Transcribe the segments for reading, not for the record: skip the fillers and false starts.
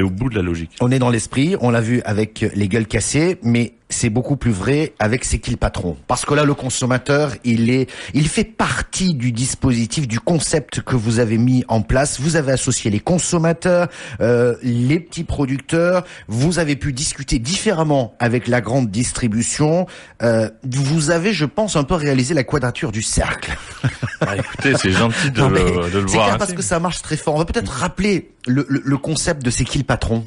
au bout de la logique. On est dans l'esprit, on l'a vu avec les gueules cassées, mais c'est beaucoup plus vrai avec C'est qui le patron. Parce que là, le consommateur, il fait partie du dispositif, du concept que vous avez mis en place. Vous avez associé les consommateurs, les petits producteurs. Vous avez pu discuter différemment avec la grande distribution. Vous avez, je pense, un peu réalisé la quadrature du cercle. Ah, écoutez, c'est gentil de le voir. C'est clair parce que ça marche très fort. On va peut-être rappeler le concept de C'est qui le patron.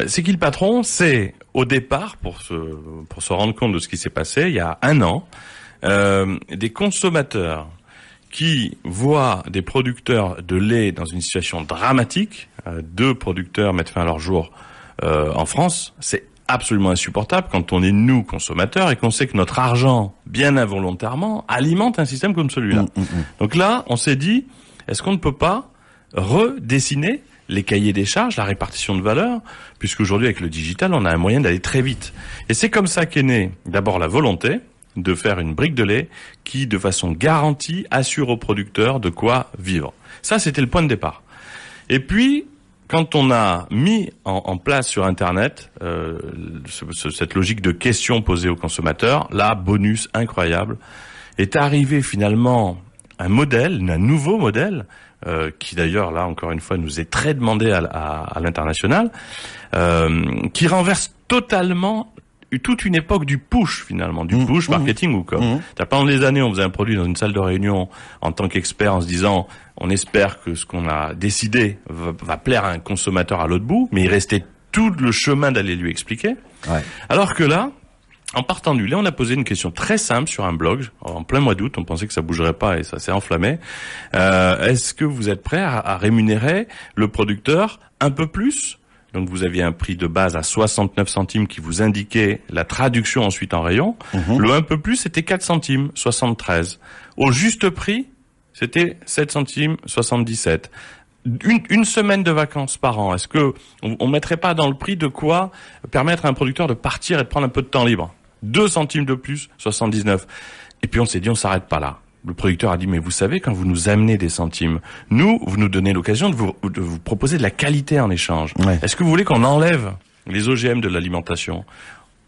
C'est qui le patron? C'est au départ, pour se rendre compte de ce qui s'est passé, il y a 1 an, des consommateurs qui voient des producteurs de lait dans une situation dramatique. 2 producteurs mettent fin à leur jour en France. C'est absolument insupportable quand on est nous consommateurs et qu'on sait que notre argent, bien involontairement, alimente un système comme celui-là. Donc là, on s'est dit, est-ce qu'on ne peut pas redessiner les cahiers des charges, la répartition de valeur, puisqu'aujourd'hui avec le digital, on a un moyen d'aller très vite. Et c'est comme ça qu'est née d'abord la volonté de faire une brique de lait qui, de façon garantie, assure aux producteurs de quoi vivre. Ça, c'était le point de départ. Et puis, quand on a mis en place sur Internet cette logique de questions posées aux consommateurs, là, bonus incroyable, est arrivé finalement un nouveau modèle, qui d'ailleurs, là, encore une fois, nous est très demandé à l'international, qui renverse totalement toute une époque du push, finalement, du push marketing ou comme. Pendant des années, on faisait un produit dans une salle de réunion en tant qu'expert en se disant, on espère que ce qu'on a décidé va plaire à un consommateur à l'autre bout, mais il restait tout le chemin d'aller lui expliquer. Ouais. Alors que là, en partant du lait, on a posé une question très simple sur un blog, en plein mois d'août, on pensait que ça bougerait pas et ça s'est enflammé. Est-ce que vous êtes prêt à rémunérer le producteur un peu plus ? Donc vous aviez un prix de base à 69 centimes qui vous indiquait la traduction ensuite en rayon. Le un peu plus, c'était 4 centimes, 73. Au juste prix, c'était 7 centimes, 77. Une semaine de vacances par an, est-ce que on mettrait pas dans le prix de quoi permettre à un producteur de partir et de prendre un peu de temps libre ? 2 centimes de plus, 79. Et puis on s'est dit, on s'arrête pas là. Le producteur a dit, mais vous savez, quand vous nous amenez des centimes, vous nous donnez l'occasion de vous proposer de la qualité en échange. Ouais. Est-ce que vous voulez qu'on enlève les OGM de l'alimentation ?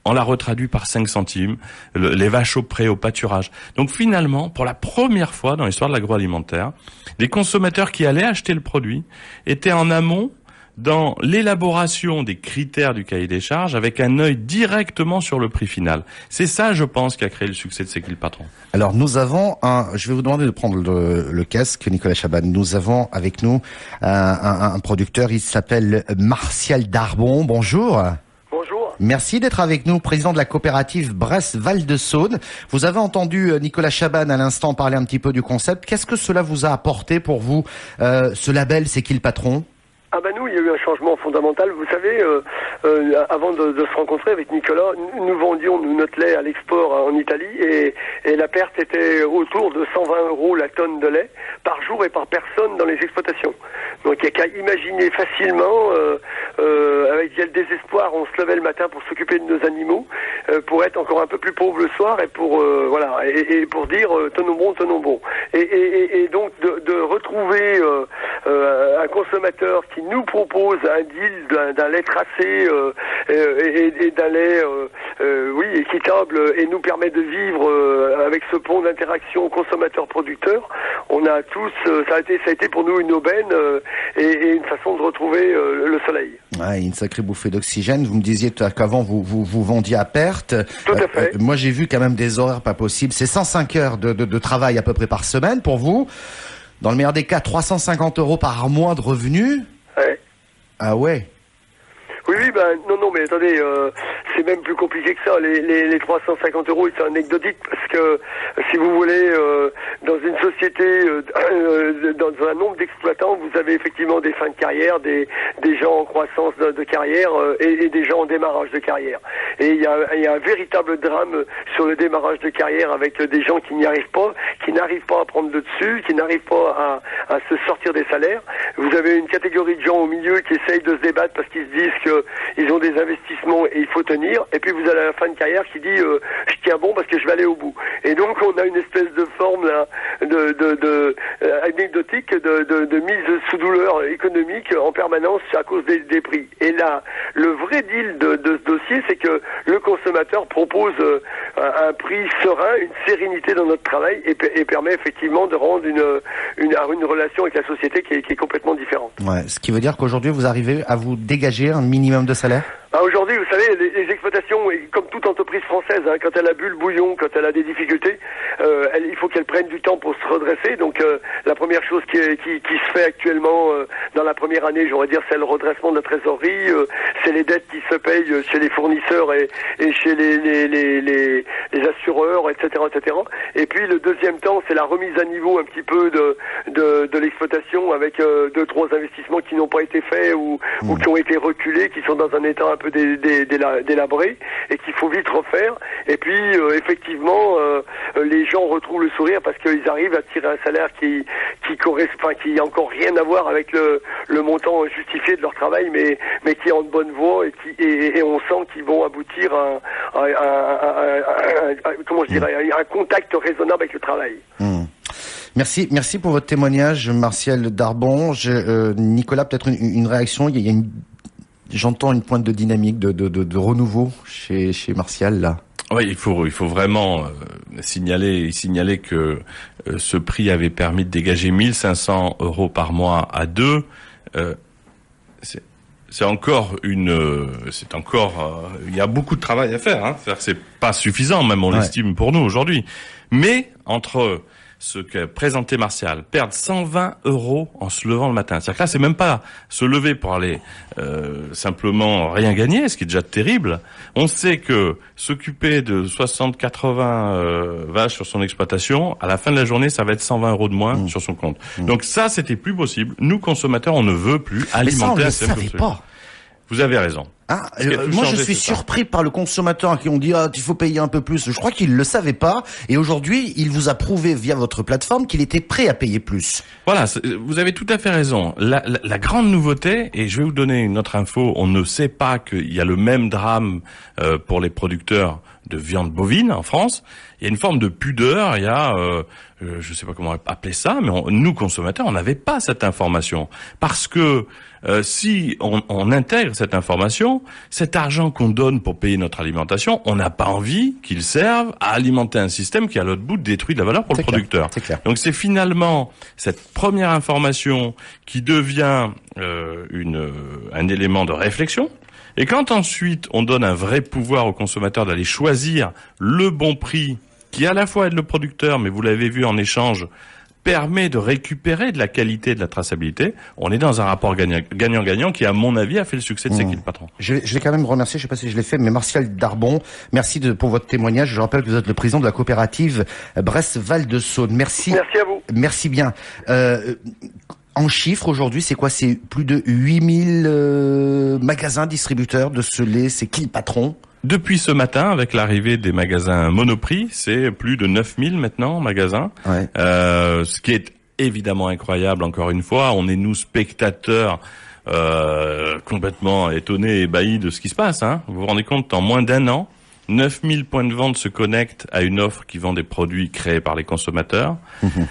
On l'a retraduit par 5 centimes, les vaches au pré, au pâturage. Donc finalement, pour la première fois dans l'histoire de l'agroalimentaire, les consommateurs qui allaient acheter le produit étaient en amont dans l'élaboration des critères du cahier des charges avec un œil directement sur le prix final. C'est ça, je pense, qui a créé le succès de C'est qui le patron. Alors nous avons je vais vous demander de prendre le casque, Nicolas Chaban. Nous avons avec nous un producteur, il s'appelle Martial Darbon. Bonjour. Bonjour. Merci d'être avec nous, président de la coopérative Bresse-Val-de-Saône. Vous avez entendu Nicolas Chaban à l'instant parler un petit peu du concept. Qu'est-ce que cela vous a apporté pour vous, ce label C'est qui le patron ? Ah ben nous, il y a eu un changement fondamental. Vous savez, avant de se rencontrer avec Nicolas, nous vendions notre lait à l'export en Italie et la perte était autour de 120 € la tonne de lait par jour et par personne dans les exploitations. Donc il n'y a qu'à imaginer facilement, avec le désespoir, on se levait le matin pour s'occuper de nos animaux, pour être encore un peu plus pauvre le soir et pour et pour dire tenons bon. Et donc de retrouver un consommateur qui nous propose un deal d'un lait tracé et d'un lait équitable et nous permet de vivre avec ce pont d'interaction consommateur-producteur. On a tous, ça a été pour nous une aubaine et une façon de retrouver le soleil. Ouais, une sacrée bouffée d'oxygène. Vous me disiez qu'avant vous vendiez à perte. Tout à fait. Moi j'ai vu quand même des horaires pas possibles. C'est 105 heures de travail à peu près par semaine pour vous. Dans le meilleur des cas, 350 € par mois de revenus. Ouais. Ah ouais. Oui, non, mais attendez, c'est même plus compliqué que ça. Les 350 €, c'est anecdotique parce que, si vous voulez, dans une société, dans un nombre d'exploitants, vous avez effectivement des fins de carrière, des gens en croissance de carrière et des gens en démarrage de carrière. Et il y a un véritable drame sur le démarrage de carrière avec des gens qui n'y arrivent pas, qui n'arrivent pas à prendre le dessus, qui n'arrivent pas à se sortir des salaires. Vous avez une catégorie de gens au milieu qui essayent de se débattre parce qu'ils se disent qu'ils ont des investissements et il faut tenir. Et puis vous avez la fin de carrière qui dit je tiens bon parce que je vais aller au bout. Et donc on a une espèce de forme là, anecdotique politique de mise sous douleur économique en permanence à cause des prix. Et là, le vrai deal de ce dossier, c'est que le consommateur propose un prix serein, une sérénité dans notre travail et permet effectivement de rendre une relation avec la société qui est complètement différente. Ouais, ce qui veut dire qu'aujourd'hui, vous arrivez à vous dégager un minimum de salaire? Aujourd'hui, vous savez, les exploitations, comme toute entreprise française, hein, quand elle a bu le bouillon, quand elle a des difficultés, il faut qu'elle prenne du temps pour se redresser. Donc, la première chose qui se fait actuellement dans la première année, j'aurais dire, c'est le redressement de la trésorerie, c'est les dettes qui se payent chez les fournisseurs et chez les assureurs, etc., etc. Et puis, le deuxième temps, c'est la remise à niveau un petit peu de l'exploitation avec 2-3 investissements qui n'ont pas été faits ou qui ont été reculés, qui sont dans un état un peu délabré et qu'il faut vite refaire. Et puis effectivement les gens retrouvent le sourire parce qu'ils arrivent à tirer un salaire qui correspond, qui n'a encore rien à voir avec le montant justifié de leur travail, mais qui est en bonne voie et on sent qu'ils vont aboutir à un contact raisonnable avec le travail. Merci pour votre témoignage, Martial Darbon. Nicolas, peut-être une réaction. Il y a j'entends une pointe de dynamique, de renouveau chez Martial là. Oui, il faut vraiment signaler que ce prix avait permis de dégager 1500 € par mois à deux. C'est encore il y a beaucoup de travail à faire. Hein. C'est-à-dire que c'est pas suffisant, même on l'estime pour nous aujourd'hui. Mais entre ce que présentait Martial, perdre 120 € en se levant le matin. C'est-à-dire que là, c'est même pas se lever pour aller simplement rien gagner, ce qui est déjà terrible. On sait que s'occuper de 60-80 vaches sur son exploitation, à la fin de la journée, ça va être 120 € de moins sur son compte. Donc ça, c'était plus possible. Nous, consommateurs, on ne veut plus alimenter un système. Mais ça, on ne le savait pas. Vous avez raison. Moi, je suis surpris par le consommateur qui ont dit il faut payer un peu plus. Je crois qu'il le savait pas et aujourd'hui, il vous a prouvé via votre plateforme qu'il était prêt à payer plus. Voilà, vous avez tout à fait raison. La grande nouveauté, et je vais vous donner une autre info, on ne sait pas qu'il y a le même drame pour les producteurs de viande bovine en France. Il y a une forme de pudeur, il y a je sais pas comment appeler ça, mais nous consommateurs, on n'avait pas cette information parce que si on intègre cette information, cet argent qu'on donne pour payer notre alimentation, on n'a pas envie qu'il serve à alimenter un système qui à l'autre bout détruit de la valeur pour le producteur. Donc c'est finalement cette première information qui devient un élément de réflexion. Et quand ensuite on donne un vrai pouvoir au consommateur d'aller choisir le bon prix qui à la fois aide le producteur, mais vous l'avez vu en échange, permet de récupérer de la qualité et de la traçabilité, on est dans un rapport gagnant-gagnant qui, à mon avis, a fait le succès de C'est qui le patron. Je vais quand même remercier, je sais pas si je l'ai fait, mais Martial Darbon, merci pour votre témoignage. Je rappelle que vous êtes le président de la coopérative Bresse-Val de Saône. Merci. Merci à vous. Merci bien. En chiffres, aujourd'hui, c'est quoi? C'est plus de 8000 magasins distributeurs de ce lait. C'est qui le patron? Depuis ce matin, avec l'arrivée des magasins Monoprix, c'est plus de 9000 maintenant magasins. Ouais. Ce qui est évidemment incroyable, encore une fois. On est, nous, spectateurs complètement étonnés et ébahis de ce qui se passe. Hein. Vous vous rendez compte, en moins d'un an, 9000 points de vente se connectent à une offre qui vend des produits créés par les consommateurs.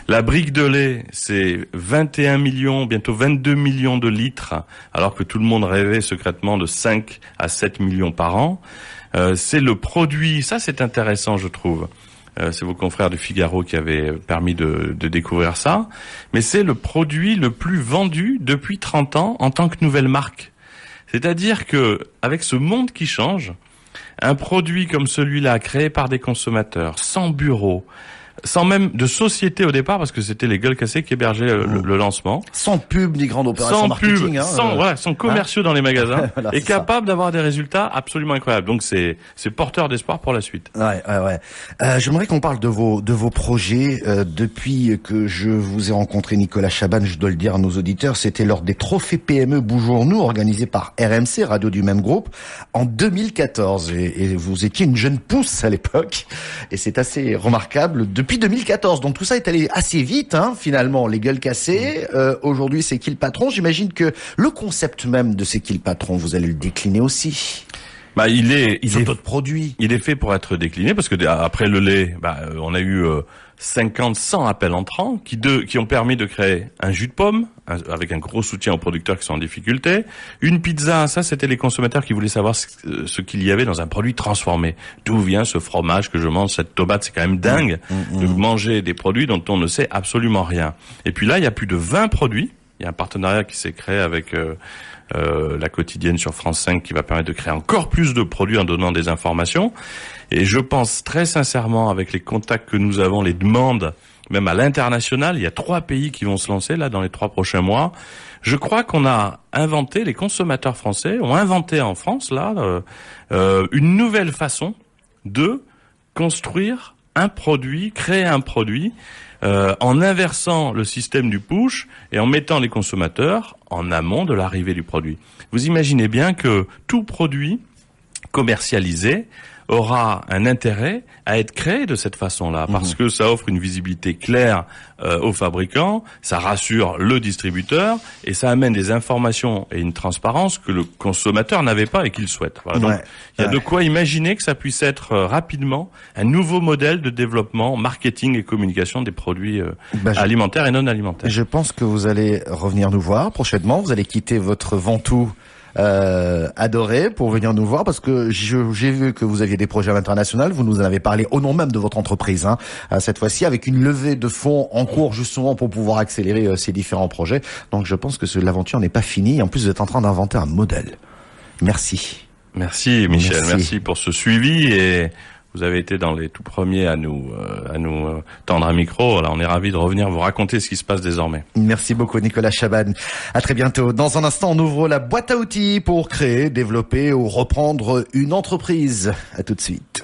La brique de lait, c'est 21 millions, bientôt 22 millions de litres, alors que tout le monde rêvait secrètement de 5 à 7 millions par an. C'est le produit, ça c'est intéressant je trouve, c'est vos confrères du Figaro qui avaient permis de découvrir ça, mais c'est le produit le plus vendu depuis 30 ans en tant que nouvelle marque. C'est-à-dire que avec ce monde qui change, un produit comme celui-là, créé par des consommateurs, sans bureau, sans même de société au départ, parce que c'était les Gueules Cassées qui hébergeaient le lancement. Sans pub ni grande opération marketing. Sans commerciaux dans les magasins, voilà, et capable d'avoir des résultats absolument incroyables. Donc c'est porteur d'espoir pour la suite. Ouais. J'aimerais qu'on parle de vos projets. Depuis que je vous ai rencontré, Nicolas Chaban, je dois le dire à nos auditeurs, c'était lors des trophées PME Bonjour-nous, organisés par RMC, radio du même groupe, en 2014. Et vous étiez une jeune pousse à l'époque, et c'est assez remarquable. Depuis 2014, donc tout ça est allé assez vite, hein, finalement, les Gueules Cassées. Aujourd'hui, c'est qui le patron? J'imagine que le concept même de c'est qui le patron, vous allez le décliner aussi. Il est d'autres produits. Il est fait pour être décliné parce que après le lait, on a eu 50, 100 appels entrants qui ont permis de créer un jus de pomme avec un gros soutien aux producteurs qui sont en difficulté, une pizza, ça c'était les consommateurs qui voulaient savoir ce qu'il y avait dans un produit transformé. D'où vient ce fromage que je mange, cette tomate, c'est quand même dingue de manger des produits dont on ne sait absolument rien. Et puis là, il y a plus de 20 produits. Il y a un partenariat qui s'est créé avec la quotidienne sur France 5 qui va permettre de créer encore plus de produits en donnant des informations. Et je pense très sincèrement, avec les contacts que nous avons, les demandes, même à l'international, il y a 3 pays qui vont se lancer là dans les 3 prochains mois. Je crois qu'on a inventé, les consommateurs français ont inventé en France là une nouvelle façon de construire un produit, créer un produit, en inversant le système du push et en mettant les consommateurs en amont de l'arrivée du produit. Vous imaginez bien que tout produit commercialisé aura un intérêt à être créé de cette façon-là, parce que ça offre une visibilité claire aux fabricants, ça rassure le distributeur et ça amène des informations et une transparence que le consommateur n'avait pas et qu'il souhaite. Voilà, donc il y a de quoi imaginer que ça puisse être rapidement un nouveau modèle de développement, marketing et communication des produits alimentaires et non alimentaires. Je pense que vous allez revenir nous voir prochainement, vous allez quitter votre Ventoux adoré pour venir nous voir, parce que j'ai vu que vous aviez des projets à l'international. Vous nous en avez parlé au nom même de votre entreprise, cette fois-ci avec une levée de fonds en cours justement pour pouvoir accélérer ces différents projets. Donc je pense que l'aventure n'est pas finie. En plus, vous êtes en train d'inventer un modèle. Merci. Merci Michel, merci pour ce suivi, et vous avez été dans les tout premiers à nous tendre un micro. Là, on est ravis de revenir vous raconter ce qui se passe désormais. Merci beaucoup Nicolas Chaban. À très bientôt. Dans un instant, on ouvre la boîte à outils pour créer, développer ou reprendre une entreprise. À tout de suite.